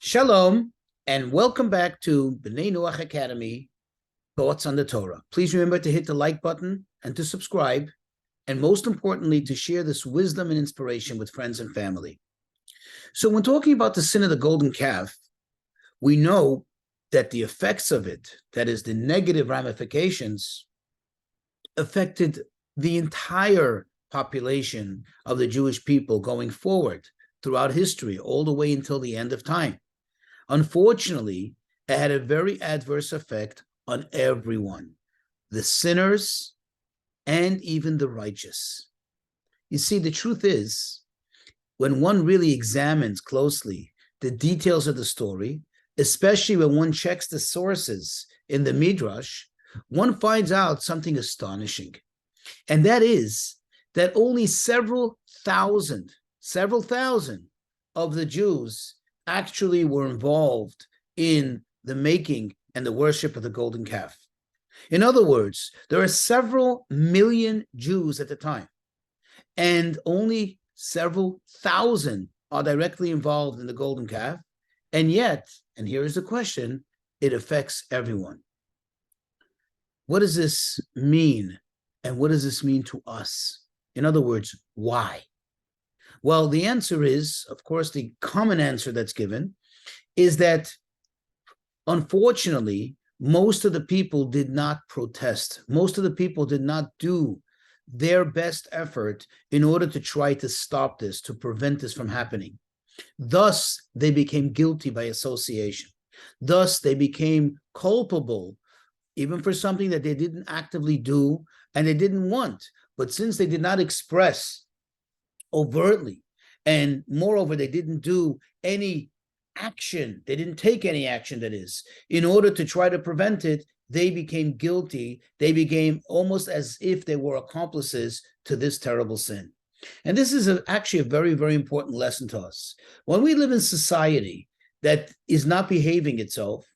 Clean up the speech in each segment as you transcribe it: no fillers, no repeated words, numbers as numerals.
Shalom, and welcome back to B'nai Noach Academy, Thoughts on the Torah. Please remember to hit the like button and to subscribe, and most importantly, to share this wisdom and inspiration with friends and family. So when talking about the sin of the golden calf, we know that the effects of it, that is the negative ramifications, affected the entire population of the Jewish people going forward throughout history, all the way until the end of time. Unfortunately, it had a very adverse effect on everyone, the sinners and even the righteous. You see, the truth is, when one really examines closely the details of the story, especially when one checks the sources in the Midrash, one finds out something astonishing. And that is that only several thousand of the Jews actually were involved in the making and the worship of the golden calf. In other words, there are several million Jews at the time, and only several thousand are directly involved in the golden calf. And yet, and here is the question, it affects everyone. What does this mean? And what does this mean to us? In other words, why? Well, the answer is, of course, the common answer that's given is that, unfortunately, most of the people did not protest. Most of the people did not do their best effort in order to try to stop this, to prevent this from happening. Thus, they became guilty by association. Thus, they became culpable, even for something that they didn't actively do and they didn't want. But since they did not express overtly, and moreover, they didn't do any action, they didn't take any action, that is, in order to try to prevent it, they became guilty. They became almost as if they were accomplices to this terrible sin. And this is actually a very, very important lesson to us. When we live in society that is not behaving itself,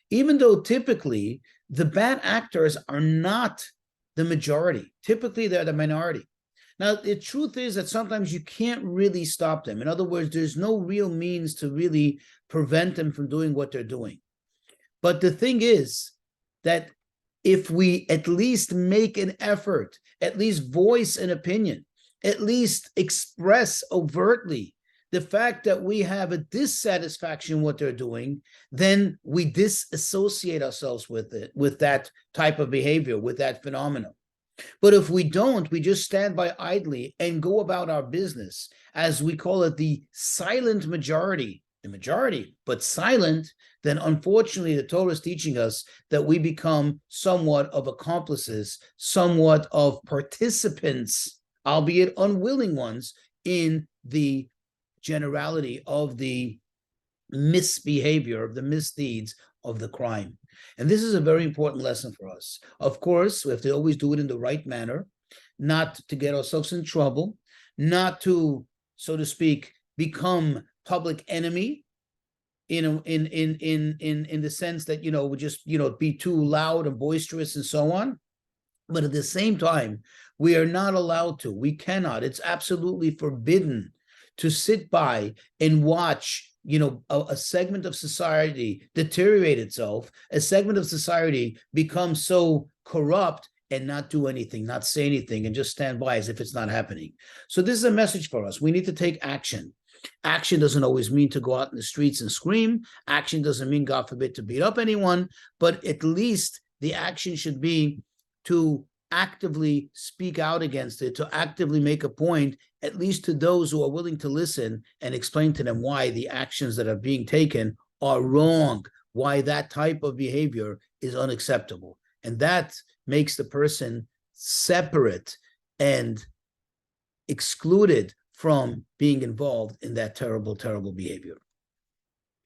even though typically the bad actors are not the majority, typically they're the minority. Now, the truth is that sometimes you can't really stop them. In other words, there's no real means to really prevent them from doing what they're doing. But the thing is that if we at least make an effort, at least voice an opinion, at least express overtly the fact that we have a dissatisfaction with what they're doing, then we disassociate ourselves with it, with that type of behavior, with that phenomenon. But if we don't, we just stand by idly and go about our business, as we call it, the silent majority, but silent, then unfortunately the Torah is teaching us that we become somewhat of accomplices, somewhat of participants, albeit unwilling ones, in the generality of the misbehavior, of the misdeeds of the crime. And this is a very important lesson for us. Of course, we have to always do it in the right manner, not to get ourselves in trouble, not to, so to speak, become public enemy, in the sense that, we just, be too loud and boisterous and so on. But at the same time, we are not allowed to, we cannot, it's absolutely forbidden to sit by and watch a segment of society deteriorate itself, a segment of society become so corrupt and not do anything, not say anything, and just stand by as if it's not happening. So this is a message for us. We need to take action. Action doesn't always mean to go out in the streets and scream. Action doesn't mean, God forbid, to beat up anyone, but at least the action should be to actively speak out against it, to actively make a point, at least to those who are willing to listen, and explain to them why the actions that are being taken are wrong, why that type of behavior is unacceptable. And that makes the person separate and excluded from being involved in that terrible, terrible behavior.